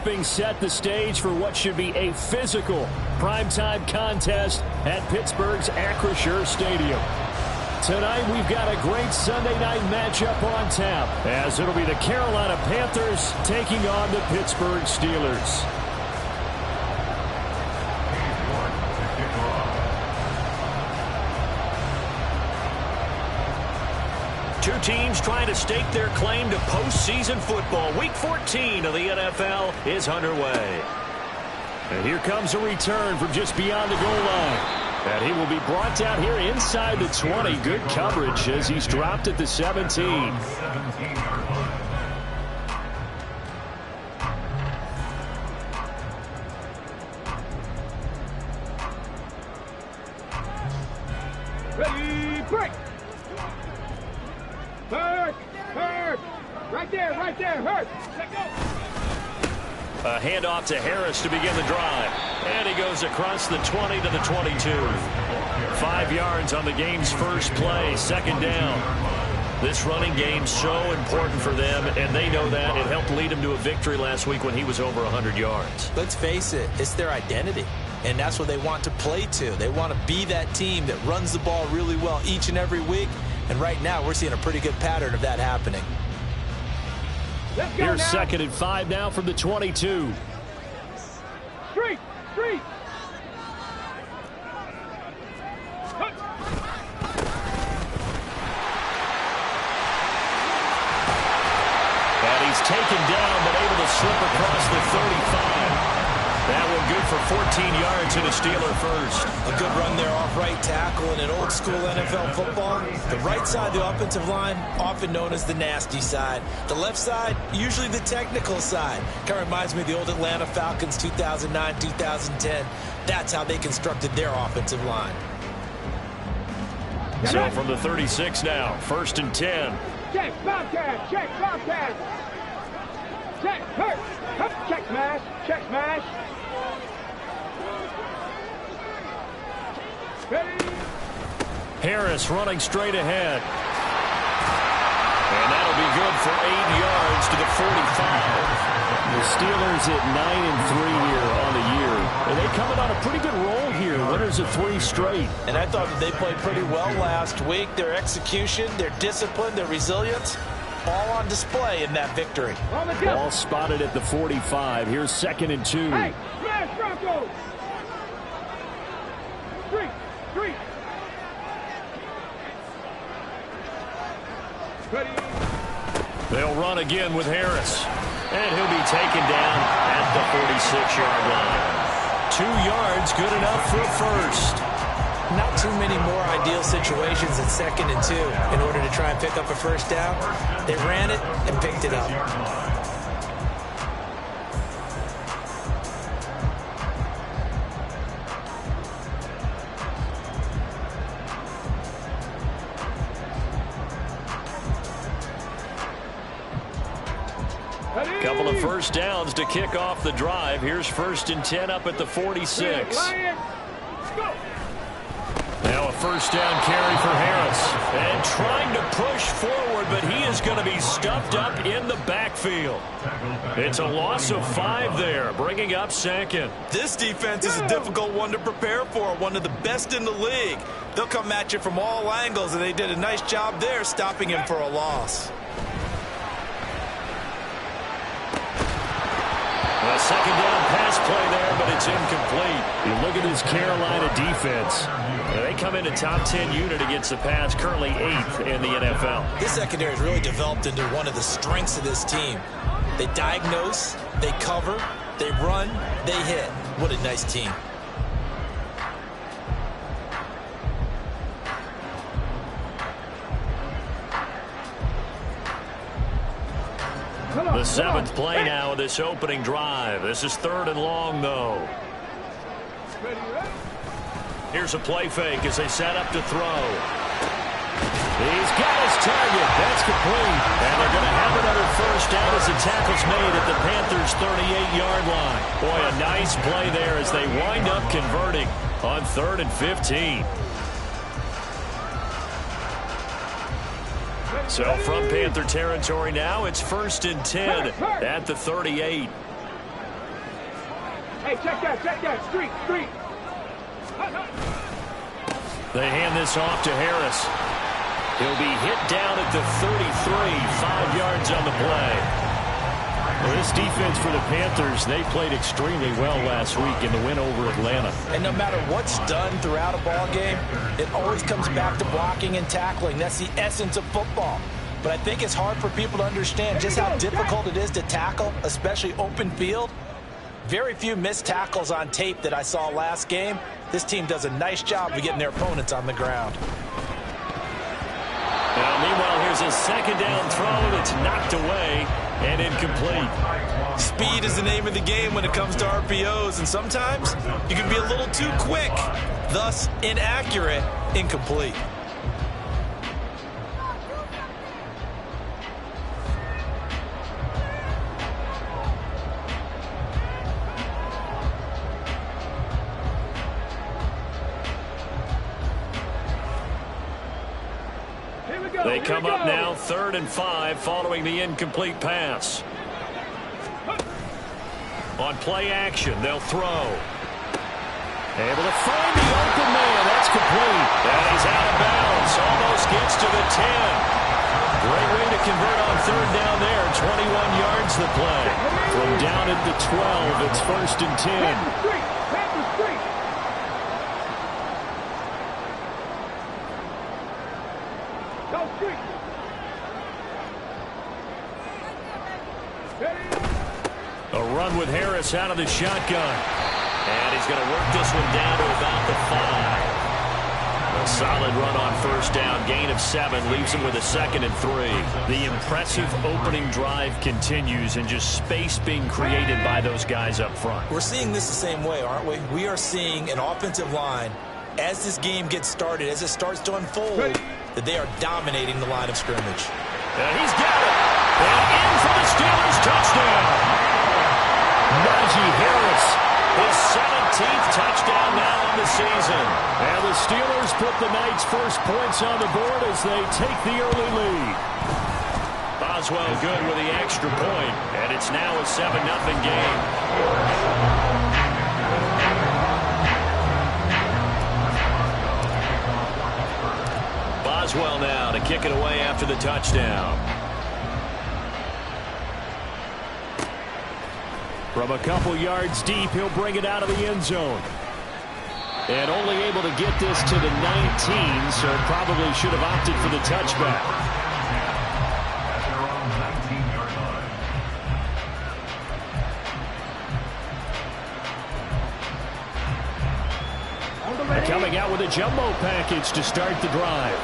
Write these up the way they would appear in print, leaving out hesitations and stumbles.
helping set the stage for what should be a physical primetime contest at Pittsburgh's Acrisure Stadium. Tonight, we've got a great Sunday night matchup on tap, as it'll be the Carolina Panthers taking on the Pittsburgh Steelers. Two teams trying to stake their claim to postseason football. Week 14 of the NFL is underway. And here comes a return from just beyond the goal line. And he will be brought down here inside the 20. Good coverage as he's dropped at the 17. Ready, break! Hurt! Hurt! Right there, hurt! Let go! A handoff to Harris to begin the drive. And he goes across the 20 to the 22. 5 yards on the game's first play, second down. This running game's so important for them, and they know that. It helped lead them to a victory last week when he was over 100 yards. Let's face it, it's their identity. And that's what they want to play to. They want to be that team that runs the ball really well each and every week. And right now, we're seeing a pretty good pattern of that happening. Here's second and 5 now from the 22. Street! And he's taken down, but able to slip across the 35. That one good for 14 yards and a Steeler first. A good run there off right tackle in an old school NFL football. The right side of the offensive line, often known as the nasty side. The left side, usually the technical side. Kind of reminds me of the old Atlanta Falcons 2009-2010. That's how they constructed their offensive line. So from the 36 now, first and 10. Check, Bobcat! Check, Bobcat! Check, hurt! Check, smash! Check, smash! Ready? Harris running straight ahead. And that'll be good for 8 yards to the 45. The Steelers at 9-3 here on the year. And they coming on a pretty good roll here. Winners of 3 straight. And I thought that they played pretty well last week. Their execution, their discipline, their resilience, all on display in that victory. Ball spotted at the 45. Here's second and 2. Hey, smash Broncos! Street! Ready? They'll run again with Harris. And he'll be taken down at the 46-yard line. 2 yards, good enough for a first. Not too many more ideal situations at second and 2 in order to try and pick up a first down. They ran it and picked it up. Couple of first downs to kick off the drive. Here's first and 10 up at the 46. Now a first down carry for Harris. And trying to push forward, but he is going to be stuffed up in the backfield. It's a loss of 5 there, bringing up second. This defense is a difficult one to prepare for, one of the best in the league. They'll come at you from all angles, and they did a nice job there stopping him for a loss. A second down pass play there, but it's incomplete. You look at this Carolina defense. They come in a top 10 unit against the pass, currently 8th in the NFL. This secondary has really developed into one of the strengths of this team. They diagnose, they cover, they run, they hit. What a nice team. The 7th play now of this opening drive. This is 3rd and long, though. Here's a play fake as they set up to throw. He's got his target. That's complete. And they're going to have another first down as the tackle's made at the Panthers' 38-yard line. Boy, a nice play there as they wind up converting on 3rd and 15. So from Panther territory now, it's 1st and 10 at the 38. Hey, check that. Street. They hand this off to Harris. He'll be hit down at the 33, 5 yards on the play. Well, this defense for the Panthers, they played extremely well last week in the win over Atlanta. And no matter what's done throughout a ball game, it always comes back to blocking and tackling. That's the essence of football. But I think it's hard for people to understand just how difficult it is to tackle, especially open field. Very few missed tackles on tape that I saw last game. This team does a nice job of getting their opponents on the ground. Now, meanwhile, here's a second down throw that's knocked away and incomplete. Speed is the name of the game when it comes to RPOs, and sometimes you can be a little too quick, thus inaccurate, incomplete. They come up now 3rd and 5 following the incomplete pass. On play action, they'll throw. Able to find the open man. That's complete. And he's out of bounds. Almost gets to the 10. Great way to convert on 3rd down there. 21 yards the play. From down at the 12, it's 1st and 10. A run with Harris out of the shotgun. And he's going to work this one down to about the 5. A solid run on 1st down. Gain of 7 leaves him with a 2nd and 3. The impressive opening drive continues and just space being created by those guys up front. We're seeing this the same way, aren't we? We are seeing an offensive line, as this game gets started, as it starts to unfold, that they are dominating the line of scrimmage. And he's got it. And in for the Steelers touchdown. Najee Harris, his 17th touchdown now on the season. And the Steelers put the night's first points on the board as they take the early lead. Boswell good with the extra point, and it's now a 7-0 game. Boswell now to kick it away after the touchdown. From a couple yards deep, he'll bring it out of the end zone. And only able to get this to the 19, so probably should have opted for the touchback. Coming out with a jumbo package to start the drive.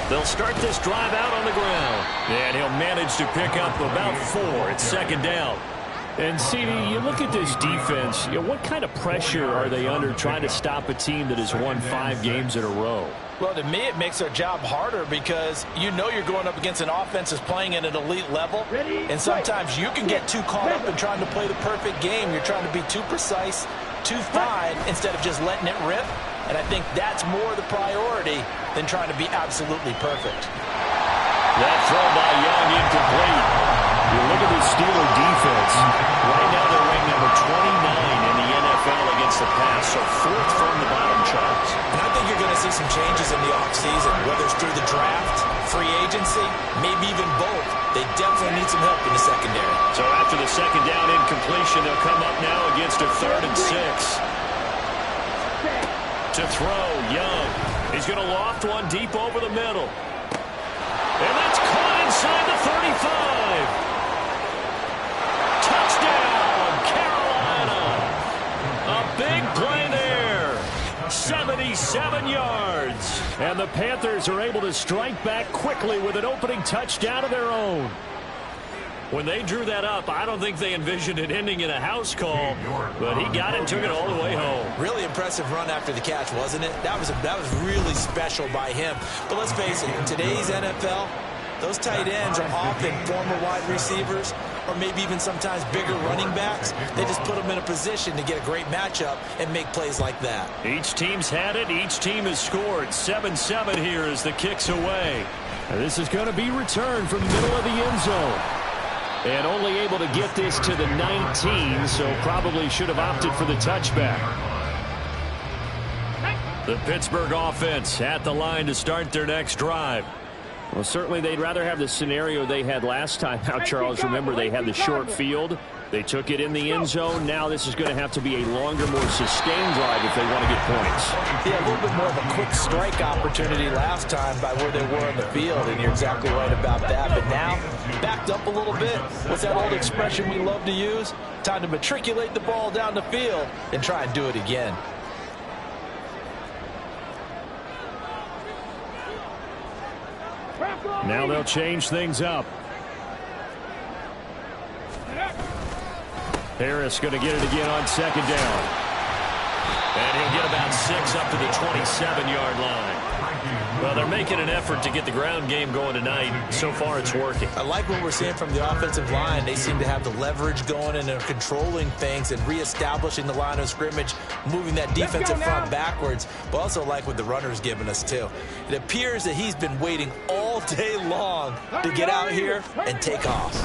They'll start this drive out on the ground. And he'll manage to pick up about 4. It's 2nd down. And, CD, you look at this defense, what kind of pressure are they under trying to stop a team that has won 5 games in a row? Well, to me, it makes their job harder because you know you're going up against an offense that's playing at an elite level. And sometimes you can get too caught up in trying to play the perfect game. You're trying to be too precise, too fine, instead of just letting it rip. And I think that's more the priority than trying to be absolutely perfect. That throw by Young incomplete. You look at the Steeler defense. Right now they're ranked number 29 in the NFL against the pass, so 4th from the bottom charts. And I think you're going to see some changes in the offseason, whether it's through the draft, free agency, maybe even both. They definitely need some help in the secondary. So after the 2nd down incompletion, they'll come up now against a 3rd and 6. To throw, Young. He's going to loft one deep over the middle. And that's caught inside the 35. Touchdown, Carolina. A big play there. 77 yards. And the Panthers are able to strike back quickly with an opening touchdown of their own. When they drew that up, I don't think they envisioned it ending in a house call, but he got it and took it all the way home. Really impressive run after the catch, wasn't it? That was really special by him. But let's face it, in today's NFL, those tight ends are often former wide receivers, or maybe even sometimes bigger running backs, they just put them in a position to get a great matchup and make plays like that. Each team's had it. Each team has scored. 7-7 here as the kick's away. And this is going to be returned from the middle of the end zone. And only able to get this to the 19, so probably should have opted for the touchback. The Pittsburgh offense at the line to start their next drive. Well, certainly they'd rather have the scenario they had last time out, Charles. Remember, they had the short field. They took it in the end zone. Now this is going to have to be a longer, more sustained drive if they want to get points. Yeah, a little bit more of a quick strike opportunity last time by where they were on the field, and you're exactly right about that. But now, backed up a little bit. What's that old expression we love to use? Time to matriculate the ball down the field and try and do it again. Now they'll change things up. Harris going to get it again on second down. And he'll get about 6 up to the 27-yard line. Well, they're making an effort to get the ground game going tonight. So far, it's working. I like what we're seeing from the offensive line. They seem to have the leverage going, and they're controlling things and reestablishing the line of scrimmage, moving that defensive front backwards, but also like what the runner's giving us, too. It appears that he's been waiting all day long to get out here and take off.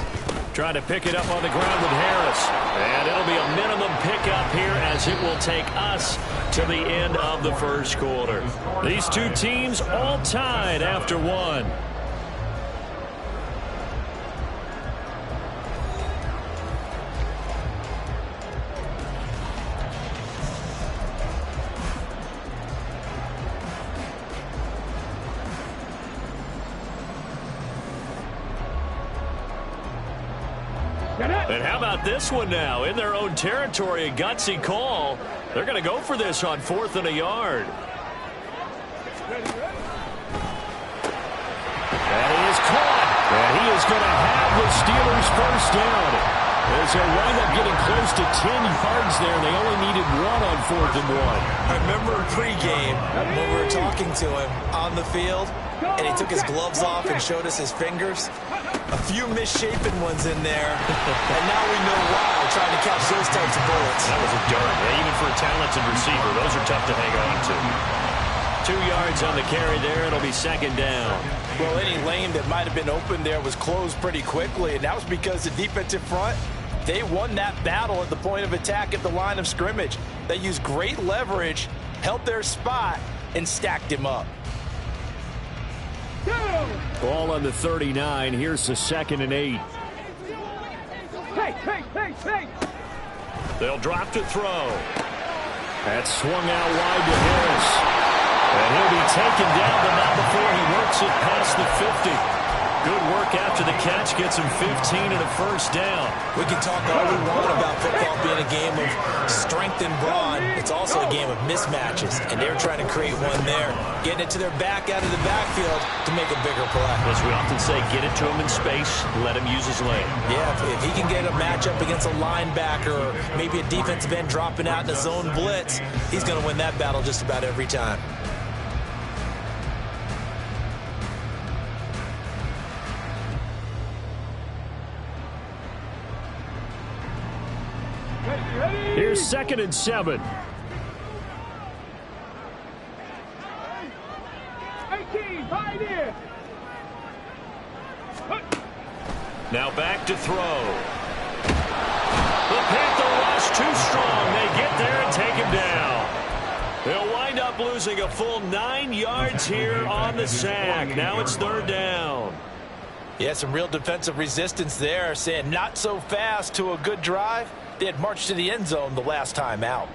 Trying to pick it up on the ground with Harris. And it'll be a minimum pickup here as it will take us to the end of the first quarter. These two teams all tied after one. And how about this one now? In their own territory, a gutsy call. They're going to go for this on 4th and a yard. And he is caught. And he is going to have the Steelers first down. As they wind up getting close to 10 yards there. They only needed 1 on 4th and 1. I remember pregame when we were talking to him on the field, and he took his gloves off and showed us his fingers. A few misshapen ones in there, and now we know why, trying to catch those types of bullets. That was a dart. Even for a talented receiver, those are tough to hang on to. 2 yards on the carry there. It'll be second down. Well, any lane that might have been open there was closed pretty quickly, and that was because the defensive front, they won that battle at the point of attack at the line of scrimmage. They used great leverage, held their spot, and stacked him up. Ball on the 39. Here's the 2nd and 8. Hey. They'll drop to throw. That's swung out wide to Harris. And he'll be taken down, but not before he works it past the 50. Good work after the catch. Gets him 15 and a first down. We can talk all we want about football being a game of strength and brawn. It's also a game of mismatches, and they're trying to create one there, getting it to their back out of the backfield to make a bigger play. As we often say, get it to him in space, let him use his leg. Yeah, if he can get a matchup against a linebacker or maybe a defensive end dropping out in a zone blitz, he's going to win that battle just about every time. Here's 2nd and 7. 18, hide in. Now back to throw. The Panther rush too strong. They get there and take him down. They'll wind up losing a full 9 yards here on the sack. Now it's 3rd down. Yeah, some real defensive resistance there, saying not so fast to a good drive. They had marched to the end zone the last time out.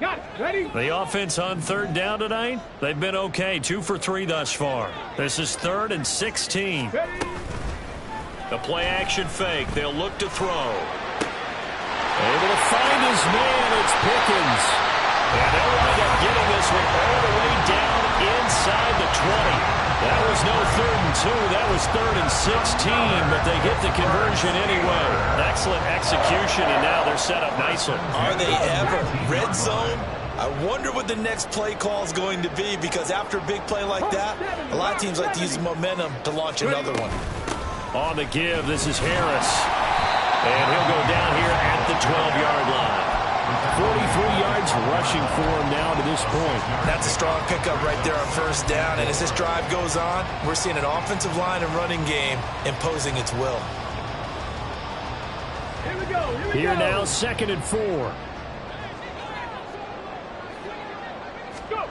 Got it. Ready? The offense on 3rd down tonight, they've been okay. 2 for 3 thus far. This is 3rd and 16. Ready? The play action fake. They'll look to throw. Able to find his man. It's Pickens. And they'll wind up getting this one all the way down inside the 20. That was no 3rd and 2. That was 3rd and 16, but they get the conversion anyway. Excellent execution, and now they're set up nicely. Are they ever? Red zone? I wonder what the next play call is going to be, because after a big play like that, a lot of teams like to use the momentum to launch another one. On the give, this is Harris. And he'll go down here at the 12-yard line. 43 yards rushing for him now to this point. That's a strong pickup right there on first down. And as this drive goes on, we're seeing an offensive line and running game imposing its will. Here we go. Here now, 2nd and 4. Go.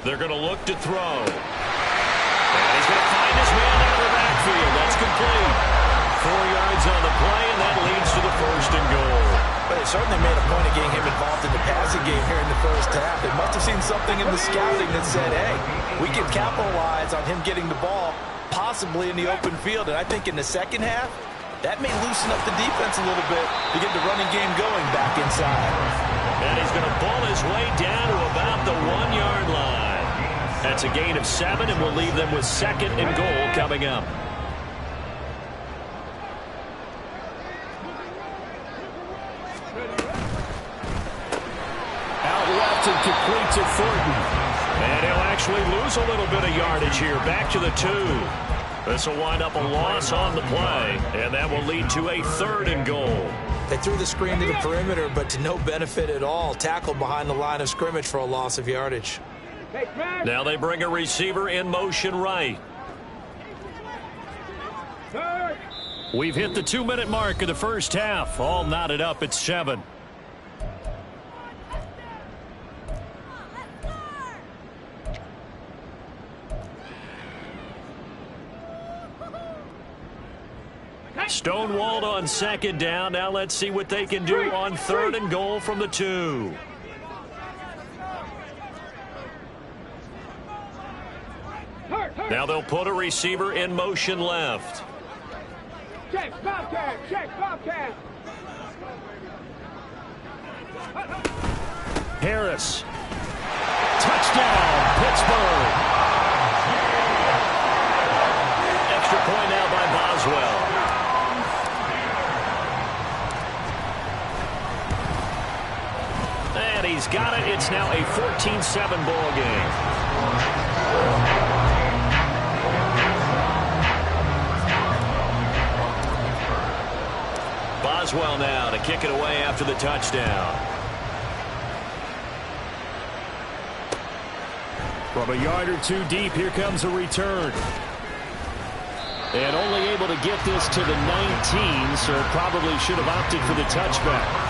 They're going to look to throw. And he's going to find his man out of the backfield. That's complete. 4 yards on the play, and that leads to the 1st and goal. But they certainly made a point of getting him involved in the passing game here in the first half. They must have seen something in the scouting that said, hey, we can capitalize on him getting the ball, possibly in the open field. And I think in the second half, that may loosen up the defense a little bit to get the running game going back inside. And he's going to pull his way down to about the 1-yard line. That's a gain of 7, and we'll leave them with 2nd and goal coming up. Out left and complete to Thornton. And he'll actually lose a little bit of yardage here. Back to the 2. This will wind up a loss on the play, and that will lead to a 3rd and goal. They threw the screen to the perimeter, but to no benefit at all. Tackled behind the line of scrimmage for a loss of yardage. Now they bring a receiver in motion right. We've hit the 2-minute mark of the first half. All knotted up at 7. Stonewalled on 2nd down. Now let's see what they can do on 3rd and goal from the 2. Now they'll put a receiver in motion left. Check, Bobcat, check, Bobcat. Harris. Touchdown, Pittsburgh. Extra point now by Boswell. And he's got it. It's now a 14-7 ball game. Boswell now to kick it away after the touchdown. From a yard or 2 deep, here comes a return. And only able to get this to the 19, so probably should have opted for the touchback.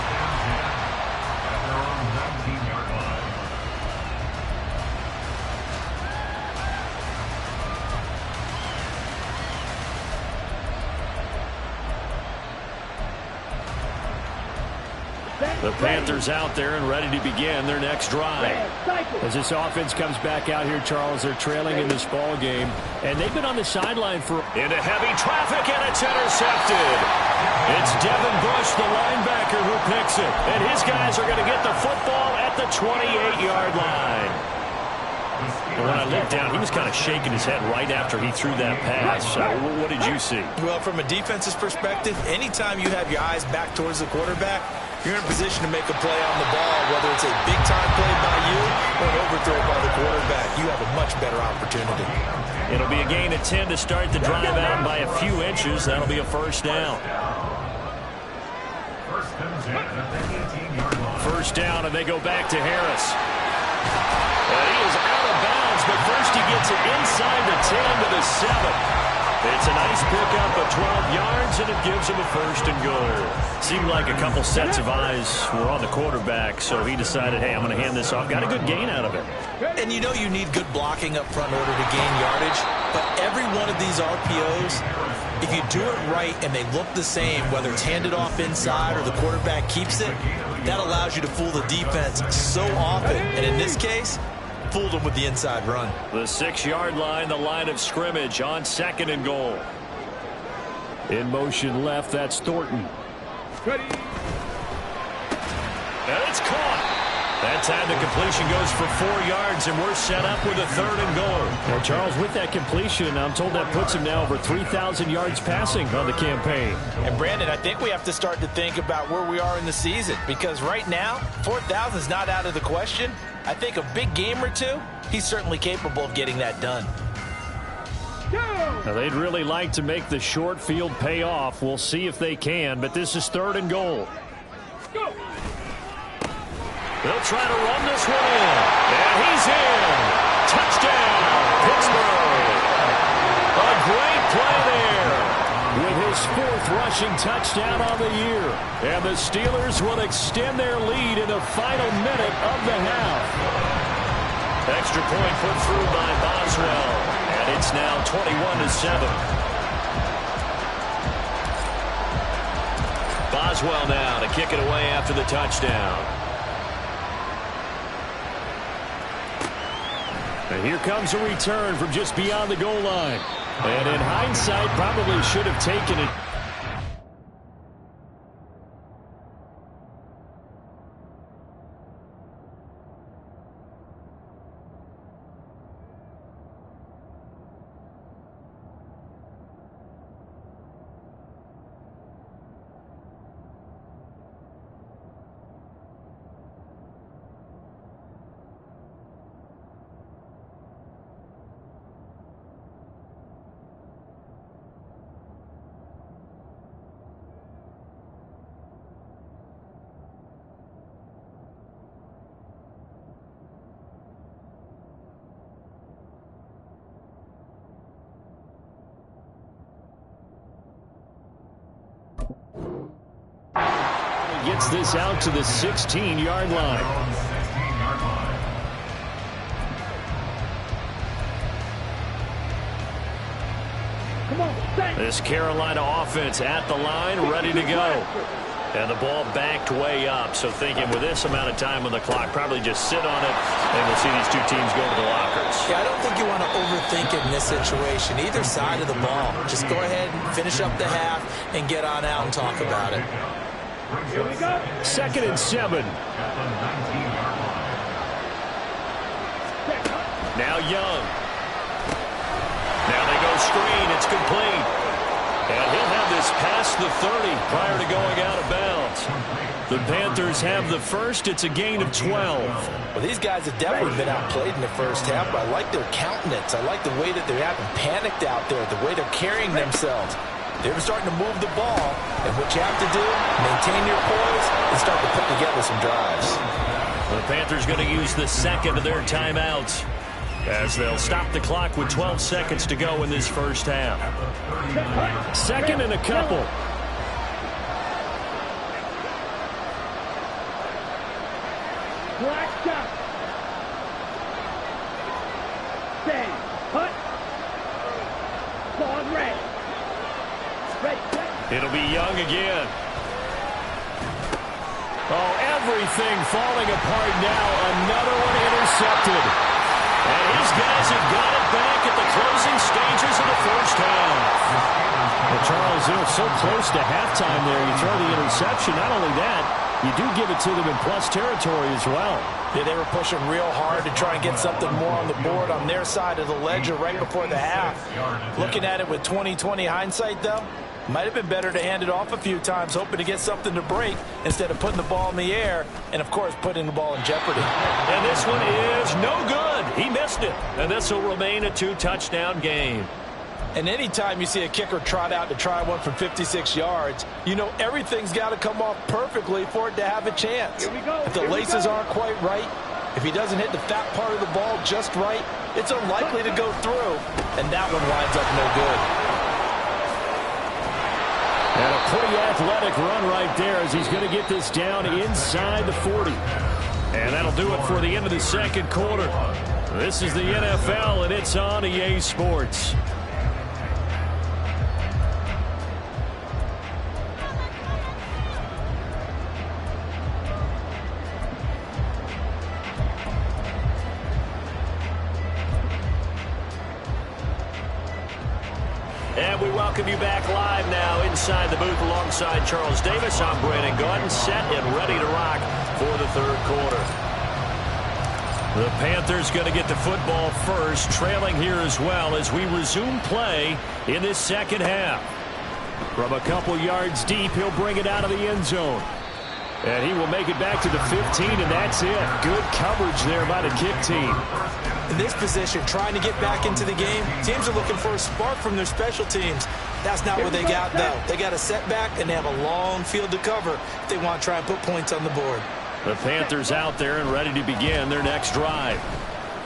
The Panthers out there and ready to begin their next drive. As this offense comes back out here, Charles, they're trailing in this ball game, and they've been on the sideline for into heavy traffic, and it's intercepted. It's Devin Bush, the linebacker, who picks it, and his guys are going to get the football at the 28-yard line. And when I looked down, he was kind of shaking his head right after he threw that pass. So what did you see? Well, from a defense's perspective, anytime you have your eyes back towards the quarterback, you're in a position to make a play on the ball, whether it's a big-time play by you or an overthrow by the quarterback. You have a much better opportunity. It'll be a gain of 10 to start the drive out by a few inches. That'll be a 1st down. 1st down, and they go back to Harris. And he is out of bounds, but first he gets it inside the 10 to the 7. It's a nice pickup of 12 yards, and it gives him a 1st and goal. Seemed like a couple sets of eyes were on the quarterback, so he decided, hey, I'm going to hand this off. Got a good gain out of it. And you know you need good blocking up front in order to gain yardage, but every one of these RPOs, if you do it right and they look the same, whether it's handed off inside or the quarterback keeps it, that allows you to fool the defense so often. And in this case, fooled them with the inside run. The 6-yard line, the line of scrimmage on 2nd and goal. In motion left, that's Thornton. Ready. And it's caught. That time the completion goes for 4 yards, and we're set up with a 3rd and goal. Well, Charles, with that completion, I'm told that puts him now over 3,000 yards passing on the campaign. And, Brandon, I think we have to start to think about where we are in the season, because right now, 4,000 is not out of the question. I think a big game or two, he's certainly capable of getting that done. Now, they'd really like to make the short field pay off. We'll see if they can, but this is 3rd and goal. Go. They'll try to run this one in. And he's in. Touchdown, Pittsburgh. A great play there. With his 4th rushing touchdown on the year. And the Steelers will extend their lead in the final minute of the half. Extra point put through by Boswell. And it's now 21-7. Boswell now to kick it away after the touchdown. And here comes a return from just beyond the goal line. And in hindsight, probably should have taken it. Gets this out to the 16-yard line. This Carolina offense at the line, ready to go. And the ball backed way up, so thinking with this amount of time on the clock, probably just sit on it, and we'll see these two teams go to the lockers. Yeah, I don't think you want to overthink it in this situation. Either side of the ball. Just go ahead and finish up the half and get on out and talk about it. Here we go. 2nd and 7. Now Young. Now they go screen. It's complete. And he'll have this past the 30 prior to going out of bounds. The Panthers have the first. It's a gain of 12. Well, these guys have definitely been outplayed in the first half, but I like their countenance. I like the way that they haven't panicked out there, the way they're carrying themselves. They're starting to move the ball, and what you have to do, maintain your poise and start to put together some drives. The Panthers going to use the 2nd of their timeouts as they'll stop the clock with 12 seconds to go in this first half. 2nd and a couple. Black shot. Stay. Hut. Ball red. It'll be Young again. Oh, everything falling apart now. Another one intercepted. And his guys have got it back at the closing stages of the first half. Well, Charles, so close to halftime there. You throw the interception. Not only that, you do give it to them in plus territory as well. Yeah, they were pushing real hard to try and get something more on the board on their side of the ledger right before the half. Looking at it with 20/20 hindsight, though, might have been better to hand it off a few times, hoping to get something to break instead of putting the ball in the air and, of course, putting the ball in jeopardy. And this one is no good. He missed it. And this will remain a 2-touchdown game. And anytime you see a kicker trot out to try one from 56 yards, you know everything's got to come off perfectly for it to have a chance. Here we go. If the laces aren't quite right, if he doesn't hit the fat part of the ball just right, it's unlikely to go through, and that one winds up no good. And a pretty athletic run right there as he's going to get this down inside the 40. And that'll do it for the end of the second quarter. This is the NFL, and it's on EA Sports. And we welcome you back live now inside the booth alongside Charles Davis. I'm Brandon Gaudin, set and ready to rock for the third quarter. The Panthers going to get the football first, trailing here as well as we resume play in this second half. From a couple yards deep, he'll bring it out of the end zone. And he will make it back to the 15, and that's it. Good coverage there by the kick team. In this position, trying to get back into the game, teams are looking for a spark from their special teams. That's not what they got, though. They got a setback, and they have a long field to cover if they want to try and put points on the board. The Panthers out there and ready to begin their next drive.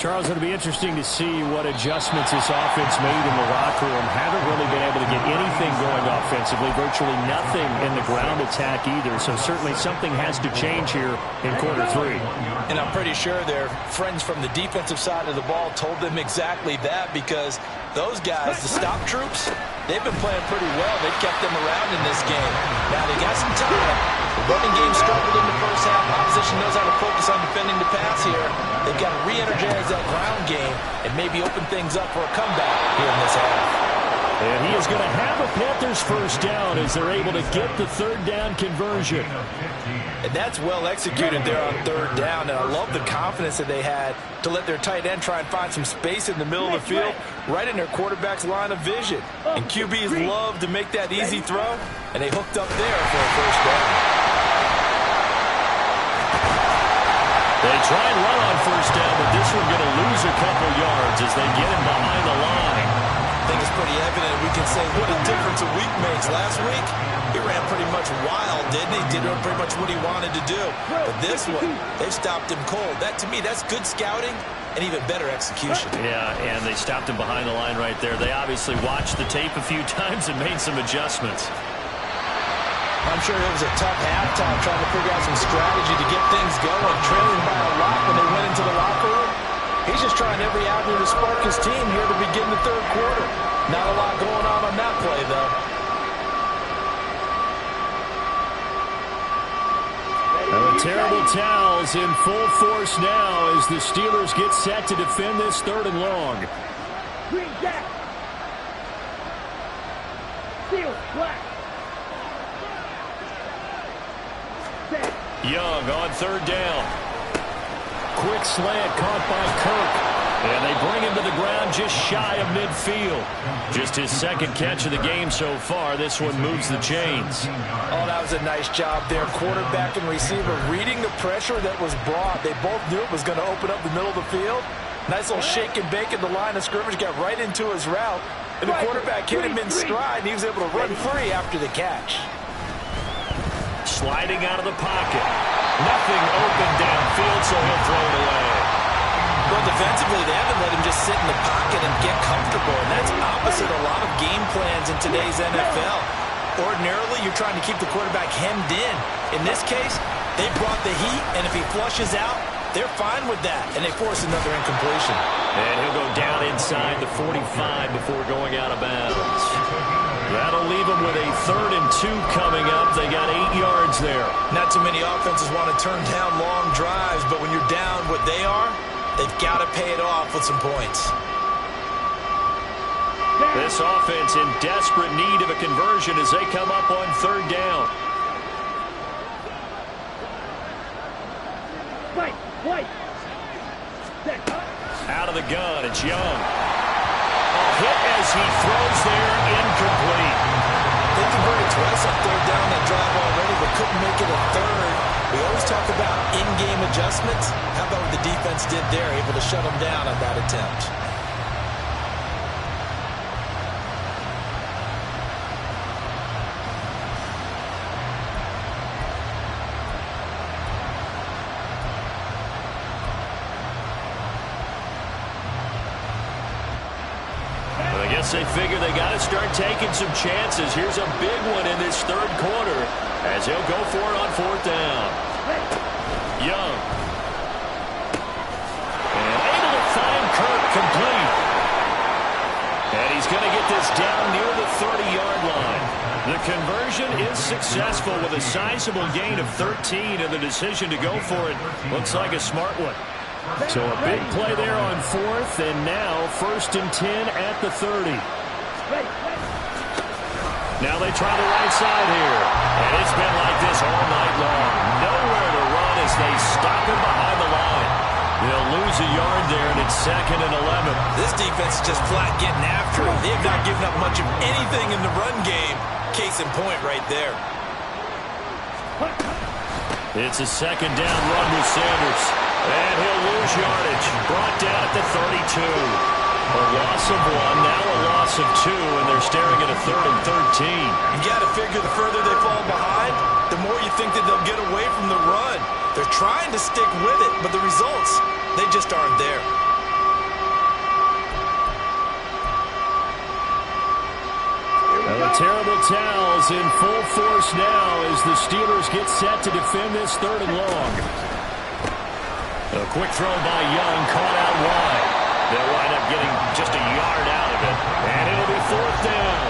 Charles, it'll be interesting to see what adjustments this offense made in the locker room. Haven't really been able to get anything going offensively. Virtually nothing in the ground attack either. So certainly something has to change here in quarter three. And I'm pretty sure their friends from the defensive side of the ball told them exactly that, because those guys, the stop troops, they've been playing pretty well. They've kept them around in this game. Now they got some time. The running game struggled in the first half. Opposition knows how to focus on defending the pass here. They've got to re-energize that ground game and maybe open things up for a comeback here in this half. And he is going to have a Panthers first down as they're able to get the third down conversion. And that's well executed there on third down. And I love the confidence that they had to let their tight end try and find some space in the middle of the field, right in their quarterback's line of vision. And QBs love to make that easy throw, and they hooked up there for a first down. They try and run on first down, but this one going to lose a couple yards as they get him behind the line. I think it's pretty evident. We can say what a difference a week makes. Last week, he ran pretty much wild, didn't he? Did pretty much what he wanted to do. But this one, they stopped him cold. That, to me, that's good scouting and even better execution. Yeah, and they stopped him behind the line right there. They obviously watched the tape a few times and made some adjustments. I'm sure it was a tough halftime trying to figure out some strategy to get things going, trailing by a lot when they went into the locker room. He's just trying every avenue to spark his team here to begin the third quarter. Not a lot going on that play, though. And the terrible towels in full force now as the Steelers get set to defend this third and long. Green Jack. Steelers, black. Young on third down. Quick slant caught by Kirk. And they bring him to the ground just shy of midfield. Just his second catch of the game so far. This one moves the chains. Oh, that was a nice job there. Quarterback and receiver reading the pressure that was brought. They both knew it was going to open up the middle of the field. Nice little shake and bake at the line of scrimmage. Got right into his route. And the quarterback hit him in stride. And he was able to run free after the catch. Sliding out of the pocket. Nothing open downfield, so he'll throw it away. Well, defensively, they haven't let him just sit in the pocket and get comfortable, and that's opposite a lot of game plans in today's NFL. Ordinarily, you're trying to keep the quarterback hemmed in. In this case, they brought the heat, and if he flushes out, they're fine with that, and they force another incompletion. And he'll go down inside the 45 before going out of bounds. That'll leave them with a 3rd and 2 coming up. They got 8 yards there. Not too many offenses want to turn down long drives, but when you're down what they are, they've got to pay it off with some points. This offense in desperate need of a conversion as they come up on third down. White. Out of the gun, it's Young. Hit as he throws there, incomplete. They converted twice on third down that drive already, but couldn't make it a third. We always talk about in-game adjustments. How about what the defense did there, able to shut them down on that attempt? They figure they got to start taking some chances. Here's a big one in this third quarter as he'll go for it on fourth down. Young. And able to find Kirk complete. And he's going to get this down near the 30-yard line. The conversion is successful with a sizable gain of 13, and the decision to go for it looks like a smart one. So a big play there on fourth, and now 1st and 10 at the 30. Now they try the right side here, and it's been like this all night long. Nowhere to run as they stop him behind the line. They'll lose 2nd and 11. This defense is just flat getting after it. They have not given up much of anything in the run game. Case in point right there. It's a 2nd down run with Sanders. And he'll lose yardage. Brought down at the 32. A loss of 1, now a loss of 2, and they're staring at a 3rd and 13. You got to figure the further they fall behind, the more you think that they'll get away from the run. They're trying to stick with it, but the results, they just aren't there. The terrible towels in full force now as the Steelers get set to defend this 3rd and long. A quick throw by Young, caught out wide. They'll wind up getting just a yard out of it, and it'll be 4th down.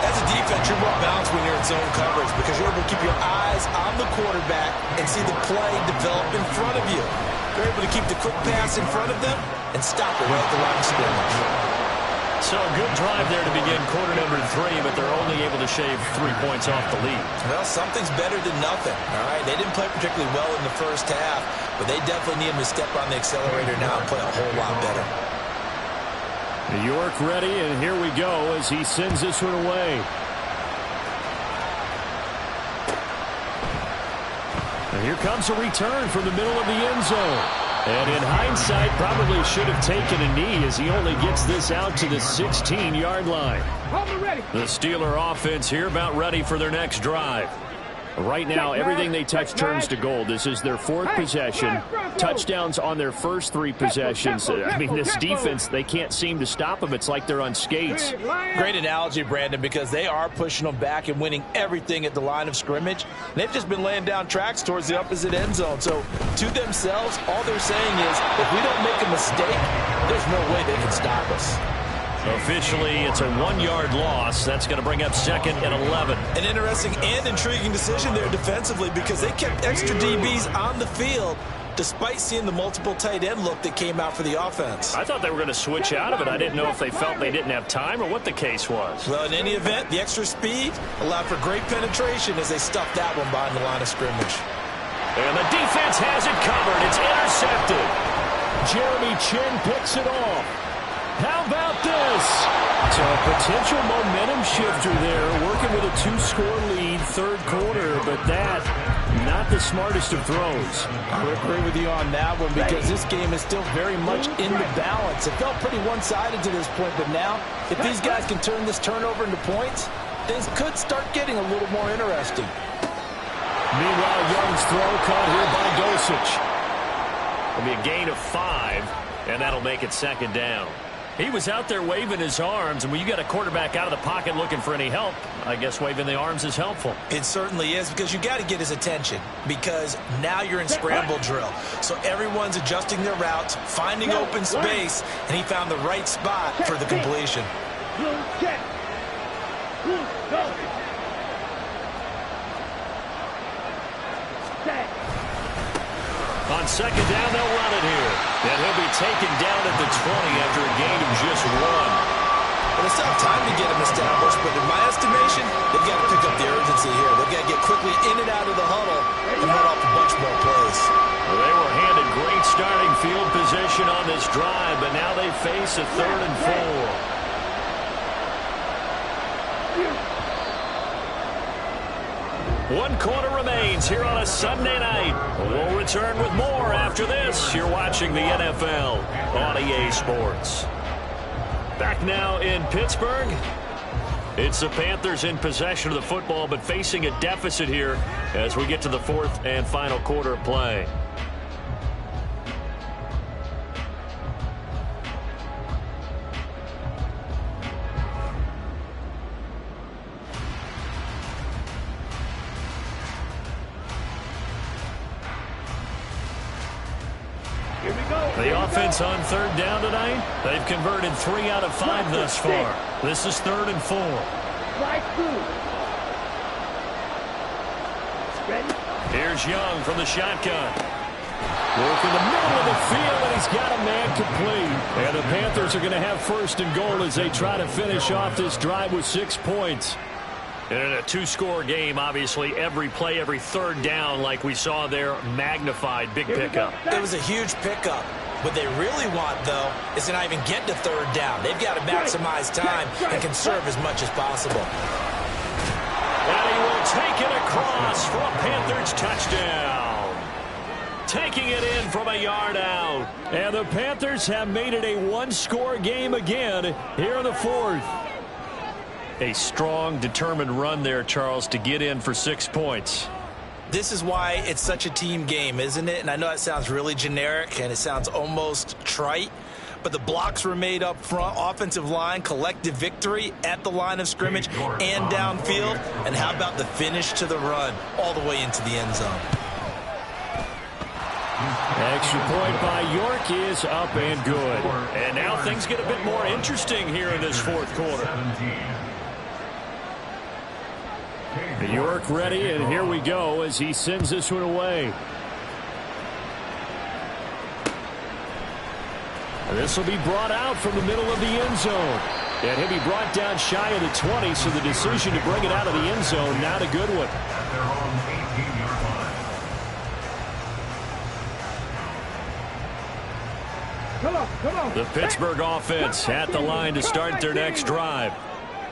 As a defense, you're more balanced when you're in zone coverage because you're able to keep your eyes on the quarterback and see the play develop in front of you. You're able to keep the quick pass in front of them and stop it right at the line of scrimmage. So a good drive there to begin quarter number 3, but they're only able to shave 3 points off the lead. Well, something's better than nothing, all right? They didn't play particularly well in the first half, but they definitely need him to step on the accelerator now and play a whole lot better. New York ready, and here we go as he sends this one away. And here comes a return from the middle of the end zone. And in hindsight, probably should have taken a knee as he only gets this out to the 16-yard line. The Steeler offense here about ready for their next drive. Right now, everything they touch turns to gold. This is their 4th possession. Touchdowns on their first 3 possessions. I mean, this defense, they can't seem to stop them. It's like they're on skates. Great analogy, Brandon, because they are pushing them back and winning everything at the line of scrimmage. They've just been laying down tracks towards the opposite end zone. So, to themselves, all they're saying is, if we don't make a mistake, there's no way they can stop us. Officially, it's a 1-yard loss. That's going to bring up 2nd and 11. An interesting and intriguing decision there defensively because they kept extra DBs on the field despite seeing the multiple tight end look that came out for the offense. I thought they were going to switch out of it. I didn't know if they felt they didn't have time or what the case was. Well, in any event, the extra speed allowed for great penetration as they stuffed that one behind the line of scrimmage. And the defense has it covered. It's intercepted. Jeremy Chinn picks it off. How about this? So a potential momentum shifter there, working with a 2-score lead, 3rd quarter, but that, not the smartest of throws. I would agree with you on that one because this game is still very much in the balance. It felt pretty one-sided to this point, but now, if these guys can turn this turnover into points, things could start getting a little more interesting. Meanwhile, Young's throw caught here by Dosich. It'll be a gain of 5, and that'll make it 2nd down. He was out there waving his arms, and when you got a quarterback out of the pocket looking for any help, I guess waving the arms is helpful. It certainly is because you got to get his attention because now you're in scramble drill. So everyone's adjusting their routes, finding open space, and he found the right spot for the completion. On 2nd down, they'll run it here. And he'll be taken down at the 20 after a gain of just 1. Well, it's not time to get him established, but in my estimation, they've got to pick up the urgency here. They've got to get quickly in and out of the huddle and run off a bunch more plays. Well, they were handed great starting field position on this drive, but now they face a 3rd and 4. 1 quarter remains here on a Sunday night. We'll return with more after this. You're watching the NFL on EA Sports. Back now in Pittsburgh. It's the Panthers in possession of the football, but facing a deficit here as we get to the 4th and final quarter of play. The offense on 3rd down tonight, they've converted 3 out of 5 thus far. This is 3rd and 4. Here's Young from the shotgun. Work in the middle of the field, and he's got a man complete. And the Panthers are going to have 1st and goal as they try to finish off this drive with 6 points. And in a 2-score game, obviously, every play, every 3rd down, like we saw there, magnified, big pickup. It was a huge pickup. What they really want, though, is to not even get to third down. They've got to maximize time and conserve as much as possible. And he will take it across for a Panthers touchdown. Taking it in from a yard out. And the Panthers have made it a one-score game again here in the fourth. A strong, determined run there, Charles, to get in for 6 points. This is why it's such a team game, isn't it? And I know it sounds really generic and it sounds almost trite, but the blocks were made up front, offensive line, collective victory at the line of scrimmage and downfield. And how about the finish to the run all the way into the end zone? Extra point by York is up and good. And now things get a bit more interesting here in this fourth quarter. York ready, and here we go as he sends this one away. This will be brought out from the middle of the end zone. And he'll be brought down shy of the 20, so the decision to bring it out of the end zone, not a good one. Come on. The Pittsburgh offense at the line to start their next drive.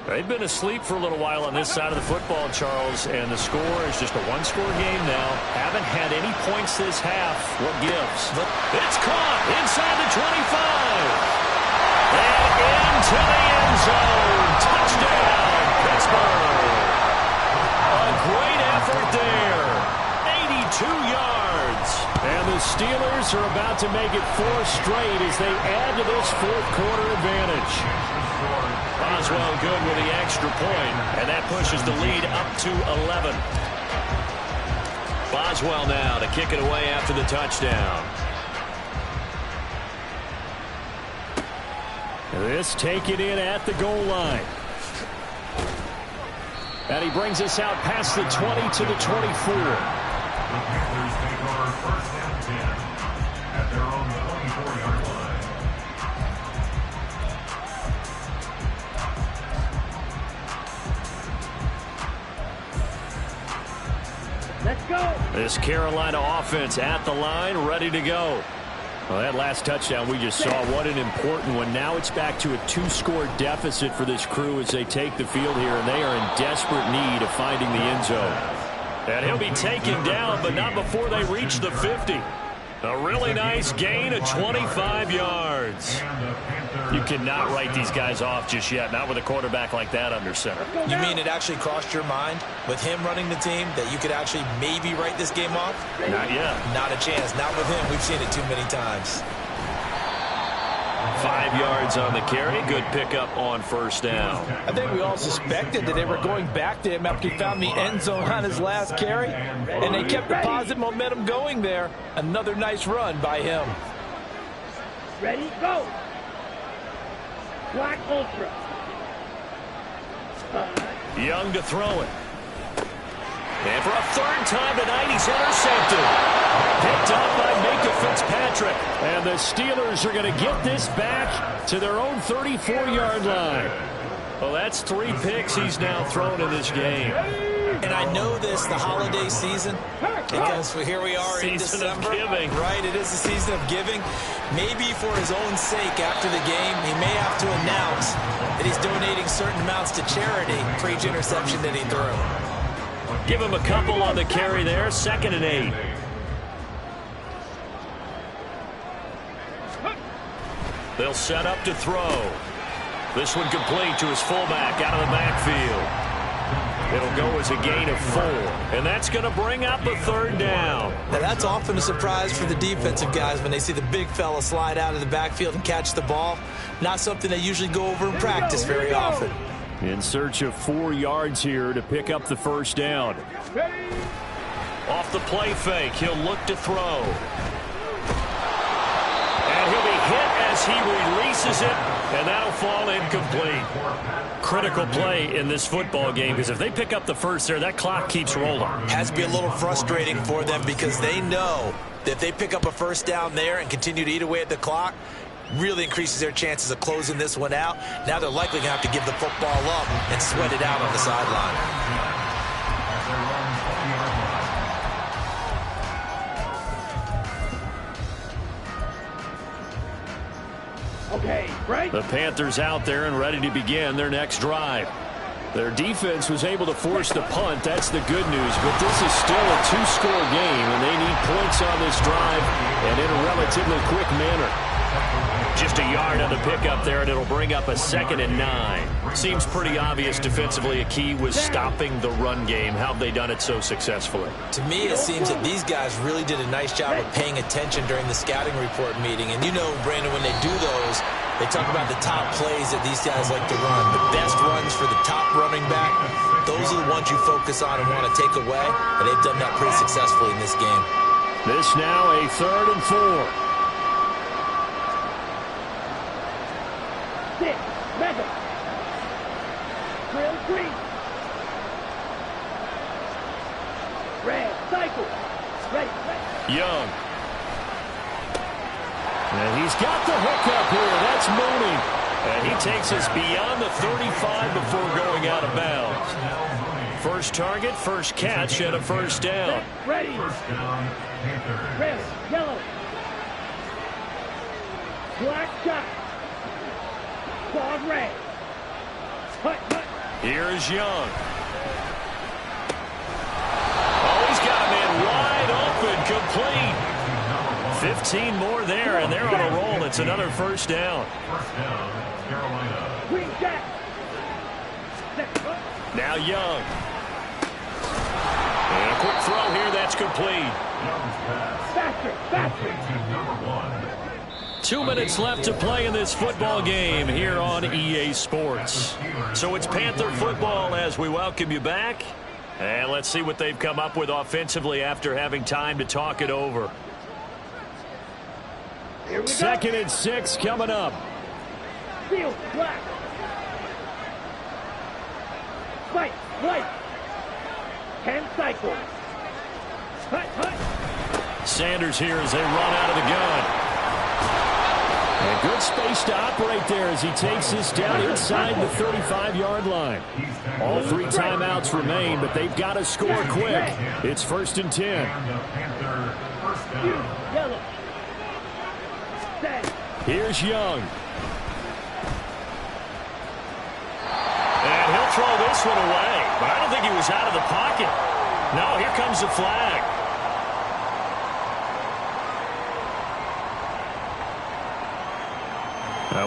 They've been asleep for a little while on this side of the football, Charles, and the score is just a one-score game now. Haven't had any points this half. What gives? It's caught inside the 25. And into the end zone. Touchdown, Pittsburgh. A great effort there. 82 yards. And the Steelers are about to make it 4 straight as they add to this fourth quarter advantage. Boswell good with the extra point, and that pushes the lead up to 11. Boswell now to kick it away after the touchdown. This take it in at the goal line. And he brings us out past the 20 to the 24. The Panthers take over first and 10 at their own 24-yard line. Let's go. This Carolina offense at the line, ready to go. Well, that last touchdown we just saw, what an important one. Now it's back to a 2-score deficit for this crew as they take the field here, and they are in desperate need of finding the end zone. And he'll be taken down, but not before they reach the 50. A really nice gain of 25 yards. You cannot write these guys off just yet, not with a quarterback like that under center. You mean it actually crossed your mind with him running the team that you could actually maybe write this game off? Not yet. Not a chance. Not with him. We've seen it too many times. 5 yards on the carry. Good pickup on first down. I think we all suspected that they were going back to him after he found the end zone on his last carry, and they kept the positive momentum going there. Another nice run by him. Ready, go. Black Ultra. Young to throw it. And for a third time tonight, he's intercepted. Picked up by Minkah Fitzpatrick. And the Steelers are going to get this back to their own 34-yard line. Well, that's 3 picks he's now thrown in this game. And I know this, the holiday season, because here we are in December. Season of giving. Right, it is the season of giving. Maybe for his own sake after the game, he may have to announce that he's donating certain amounts to charity for each interception that he threw. Give him a couple on the carry there. 2nd and 8. They'll set up to throw. This one complete to his fullback out of the backfield. It'll go as a gain of 4. And that's going to bring up the 3rd down. Now, that's often a surprise for the defensive guys when they see the big fella slide out of the backfield and catch the ball. Not something they usually go over in practice very often. In search of 4 yards here to pick up the first down. Off the play fake, he'll look to throw. And he'll be hit as he releases it, and that'll fall incomplete. Critical play in this football game, because if they pick up the first there, that clock keeps rolling. Has to be a little frustrating for them because they know that if they pick up a first down there and continue to eat away at the clock, really increases their chances of closing this one out. Now they're likely going to have to give the football up and sweat it out on the sideline. The Panthers out there and ready to begin their next drive. Their defense was able to force the punt. That's the good news. But this is still a two-score game, and they need points on this drive and in a relatively quick manner. Just a yard on the pickup there, and it'll bring up a 2nd and 9. Seems pretty obvious defensively a key was stopping the run game. How have they done it so successfully? To me, it seems that these guys really did a nice job of paying attention during the scouting report meeting. And you know, Brandon, when they do those, they talk about the top plays that these guys like to run. The best runs for the top running back, those are the ones you focus on and want to take away. And they've done that pretty successfully in this game. This now a 3rd and 4. Six, mega. Drill 3. Red, cycle. Ready. Young. And he's got the hook up here. That's Mooney. And he takes us beyond the 35 before going out of bounds. First target, first catch, and a first down. Ready. Red, yellow. Black shot. Quad red. Hut. Here is Young. Oh, he's got a man wide open, complete. 15 more there, and they're on a roll. It's another first down. Green jack. Now Young. And a quick throw here. That's complete. Faster. 2 minutes left to play in this football game here on EA Sports. So it's Panther football as we welcome you back. And let's see what they've come up with offensively after having time to talk it over. 2nd and 6 coming up. Field black. Fight, white. 10 cycles. Hut. Sanders here as they run out of the gun. And good space to operate there as he takes this down inside the 35-yard line. All 3 timeouts remain, but they've got to score quick. It's 1st and 10. Yellow. Here's Young. And he'll throw this one away, but I don't think he was out of the pocket. No, here comes the flag.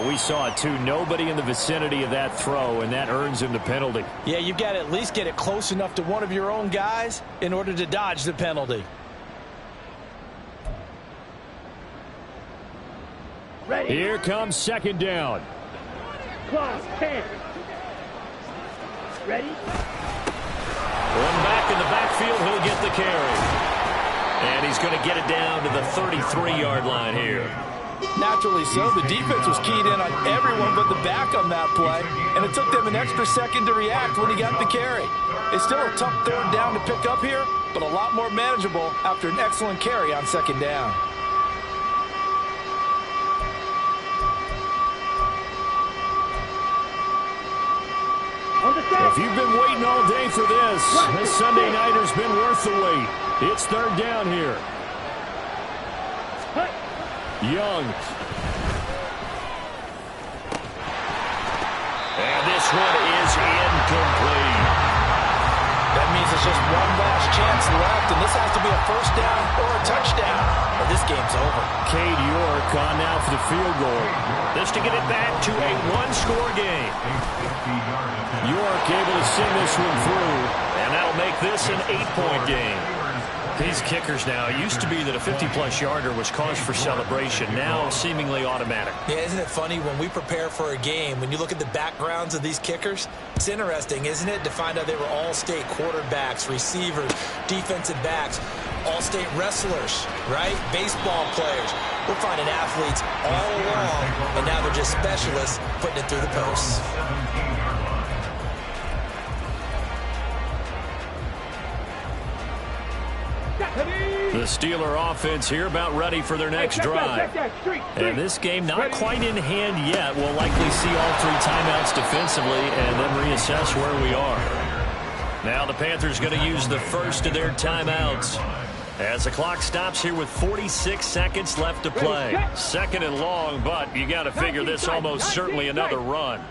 We saw it too. Nobody in the vicinity of that throw, and that earns him the penalty. Yeah, you've got to at least get it close enough to one of your own guys in order to dodge the penalty. Ready. Here comes 2nd down. Claw 10. Ready. One back in the backfield, he'll get the carry. And he's going to get it down to the 33-yard line here. Naturally so. The defense was keyed in on everyone but the back on that play, and it took them an extra second to react when he got the carry. It's still a tough 3rd down to pick up here, but a lot more manageable after an excellent carry on 2nd down. If you've been waiting all day for this Sunday nighter's been worth the wait. It's 3rd down here. Young. And this one is incomplete. That means it's just one last chance left, and this has to be a 1st down or a touchdown, or this game's over. Cade York on now for the field goal. This to get it back to a 1-score game. York able to send this one through, and that'll make this an 8-point game. These kickers now, it used to be that a 50-plus yarder was cause for celebration. Now seemingly automatic. Yeah, isn't it funny when we prepare for a game, when you look at the backgrounds of these kickers, it's interesting, isn't it, to find out they were all-state quarterbacks, receivers, defensive backs, all-state wrestlers, right? Baseball players. We're finding athletes all along, and now they're just specialists putting it through the posts. The Steeler offense here about ready for their next drive. And this game not quite in hand yet. We'll likely see all 3 timeouts defensively and then reassess where we are. Now the Panthers going to use the first of their timeouts. As the clock stops here with 46 seconds left to play. Second and long, but you got to figure this almost certainly another run.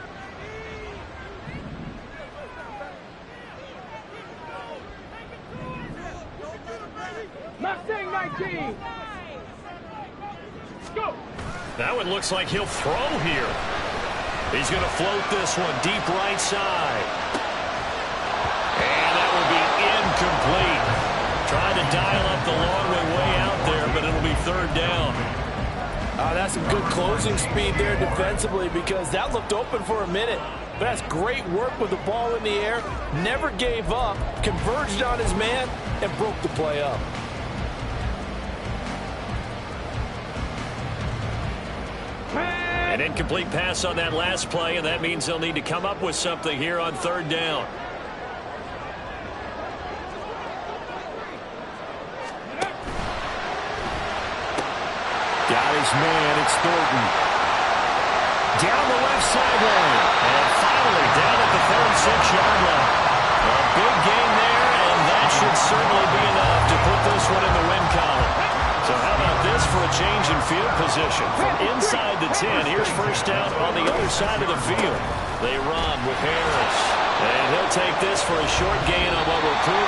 Mustang 19. Go. That one looks like he'll throw here. He's going to float this one deep right side. And that will be incomplete. Trying to dial up the long way out there, but it'll be third down. That's some good closing speed there defensively because that looked open for a minute. But that's great work with the ball in the air. Never gave up, converged on his man, and broke the play up. An incomplete pass on that last play, and that means they'll need to come up with something here on third down. Got his man, it's Thornton. Down the left sideline. And finally down at the 36-yard line. A big gain there, and that should certainly be enough to put this one in the win column. So how about this for a change in field position? From inside the 10, here's first down on the other side of the field. They run with Harris. And he'll take this for a short gain on what will prove